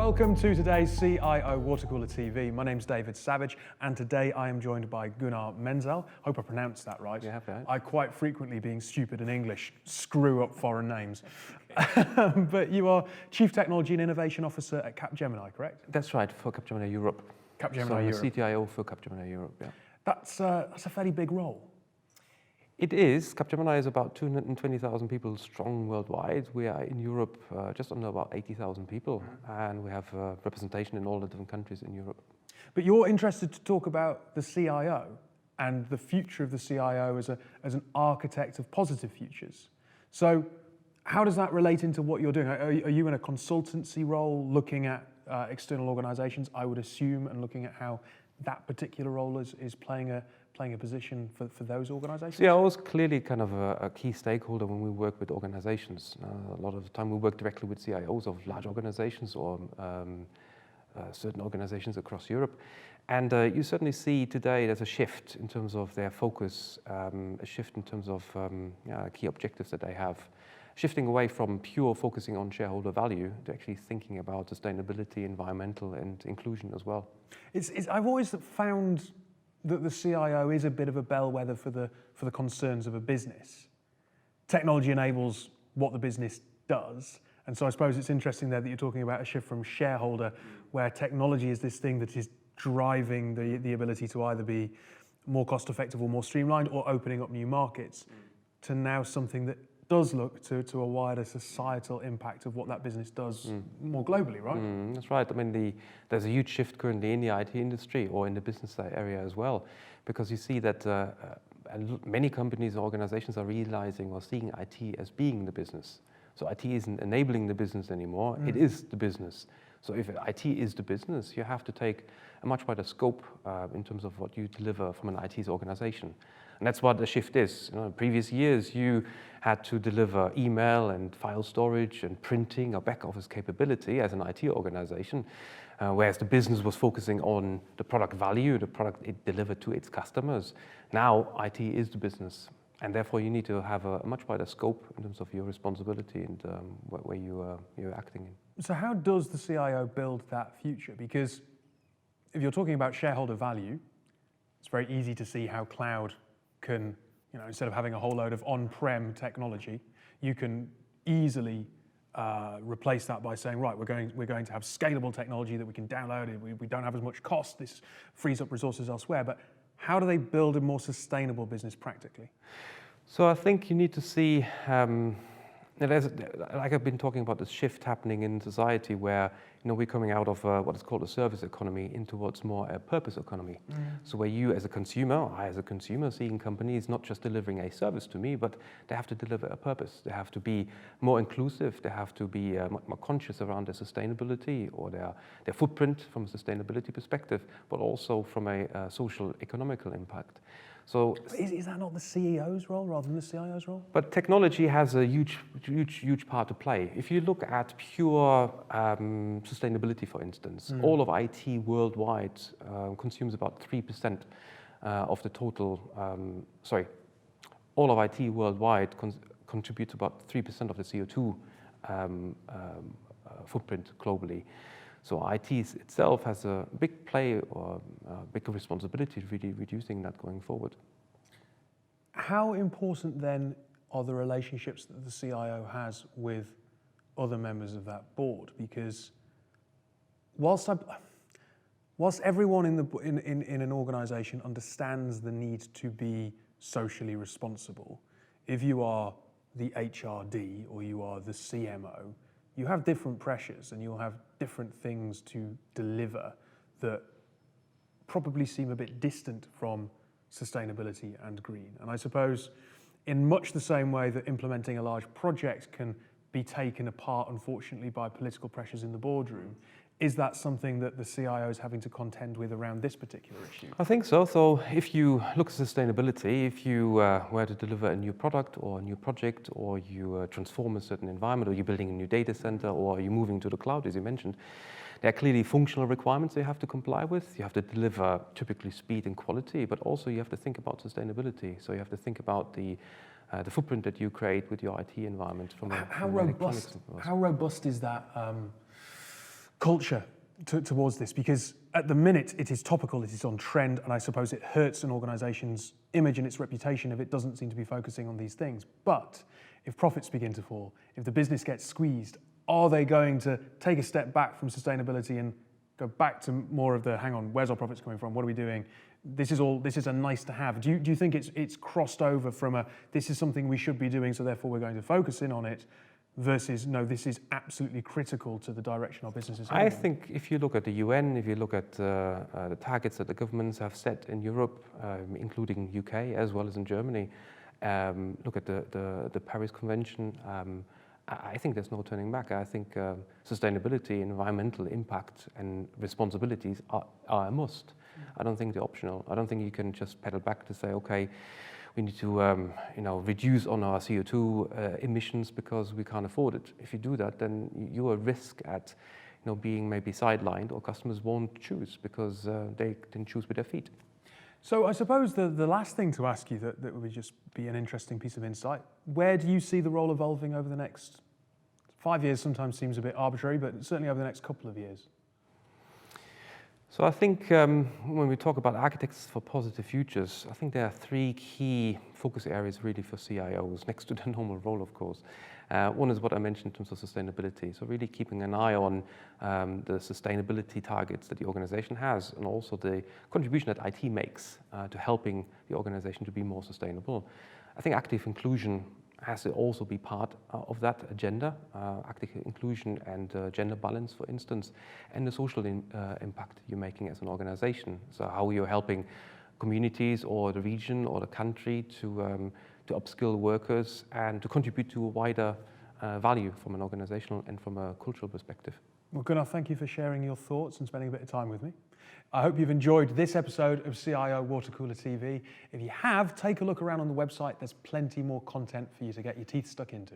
Welcome to today's CIO Watercooler TV. My name's David Savage, and today I am joined by Gunnar Menzel. Hope I pronounced that right. Yeah, right. I quite frequently, being stupid in English, screw up foreign names. But you are Chief Technology and Innovation Officer at Capgemini, correct? That's right, for Capgemini Europe. Capgemini Europe. CTIO for Capgemini Europe, yeah. That's a fairly big role. It is. Capgemini is about 220,000 people strong worldwide. We are in Europe just under about 80,000 people, and we have representation in all the different countries in Europe. But you're interested to talk about the CIO and the future of the CIO as an architect of positive futures. So how does that relate into what you're doing? Are you in a consultancy role looking at external organizations, I would assume, and looking at how that particular role is playing a position for those organizations? CIO is clearly kind of a key stakeholder when we work with organizations. A lot of the time we work directly with CIOs of large organizations or certain organizations across Europe. And you certainly see today there's a shift in terms of their focus, a shift in terms of key objectives that they have, shifting away from pure focusing on shareholder value to actually thinking about sustainability, environmental, and inclusion as well. I've always found that the CIO is a bit of a bellwether for the concerns of a business. Technology enables what the business does, and so I suppose it's interesting there that you're talking about a shift from shareholder, where technology is this thing that is driving the ability to either be more cost effective or more streamlined or opening up new markets, to now something that does look to a wider societal impact of what that business does more globally, right? That's right. I mean, there's a huge shift currently in the IT industry or in the business area as well, because you see that many companies and organizations are realizing or seeing IT as being the business. So IT isn't enabling the business anymore, it is the business. So if IT is the business, you have to take a much wider scope in terms of what you deliver from an IT organization. And that's what the shift is. In previous years, you had to deliver email and file storage and printing or back office capability as an IT organization, whereas the business was focusing on the product value, the product it delivered to its customers. Now, IT is the business, and therefore you need to have a much wider scope in terms of your responsibility and where you're acting in. So how does the CIO build that future? Because if you're talking about shareholder value, it's very easy to see how cloud can, instead of having a whole load of on-prem technology, you can easily replace that by saying, right, we're going to have scalable technology that we can download. We don't have as much cost. This frees up resources elsewhere. But how do they build a more sustainable business practically? So I think you need to see, like I've been talking about, this shift happening in society where we're coming out of what is called a service economy into what's more a purpose economy. So where you as a consumer, I as a consumer, seeing companies not just delivering a service to me, but they have to deliver a purpose. They have to be more inclusive. They have to be more conscious around their sustainability or their footprint from a sustainability perspective, but also from a social economical impact. So is that not the CEO's role rather than the CIO's role? But technology has a huge part to play. If you look at pure sustainability, for instance, all of IT worldwide consumes about 3% of the total. All of IT worldwide contributes about 3% of the CO2 footprint globally. So IT itself has a big play or a big responsibility to really reducing that going forward. How important then are the relationships that the CIO has with other members of that board? Because whilst everyone in an organization understands the need to be socially responsible, if you are the HRD or you are the CMO, you have different pressures and you'll have different things to deliver that probably seem a bit distant from sustainability and green. And I suppose in much the same way that implementing a large project can be taken apart, unfortunately, by political pressures in the boardroom, is that something that the CIO is having to contend with around this particular issue? I think so. So if you look at sustainability, if you were to deliver a new product or a new project, or you transform a certain environment, or you're building a new data center, or you're moving to the cloud, as you mentioned, there are clearly functional requirements you have to comply with. You have to deliver typically speed and quality, but also you have to think about sustainability. So you have to think about the footprint that you create with your IT environment. How robust is that culture towards this? Because at the minute it is topical, it is on trend, and I suppose it hurts an organization's image and its reputation if it doesn't seem to be focusing on these things. But if profits begin to fall, if the business gets squeezed, are they going to take a step back from sustainability and go back to more of the, hang on, where's our profits coming from? What are we doing? This is a nice to have. Do you think it's crossed over from a, this is something we should be doing, so therefore we're going to focus in on it, versus, no, this is absolutely critical to the direction our business is heading? I think if you look at the UN, if you look at the targets that the governments have set in Europe, including UK as well as in Germany, look at the Paris Convention, I think there's no turning back. I think sustainability, environmental impact and responsibilities are a must. I don't think they're optional. I don't think you can just pedal back to say, okay, we need to reduce on our CO2 emissions because we can't afford it. If you do that, then you're at risk at being maybe sidelined, or customers won't choose because they didn't choose with their feet. So I suppose the last thing to ask you that would just be an interesting piece of insight, where do you see the role evolving over the next 5 years? Sometimes seems a bit arbitrary, but certainly over the next couple of years. So I think when we talk about architects for positive futures, I think there are 3 key focus areas really for CIOs, next to the normal role, of course. One is what I mentioned in terms of sustainability. So really keeping an eye on the sustainability targets that the organization has, and also the contribution that IT makes to helping the organization to be more sustainable. I think active inclusion has to also be part of that agenda, active inclusion and gender balance, for instance, and the social impact you're making as an organization. So how you're helping communities or the region or the country to upskill workers and to contribute to a wider value from an organizational and from a cultural perspective. Well, Gunnar, thank you for sharing your thoughts and spending a bit of time with me. I hope you've enjoyed this episode of CIO Water Cooler TV. If you have, take a look around on the website. There's plenty more content for you to get your teeth stuck into.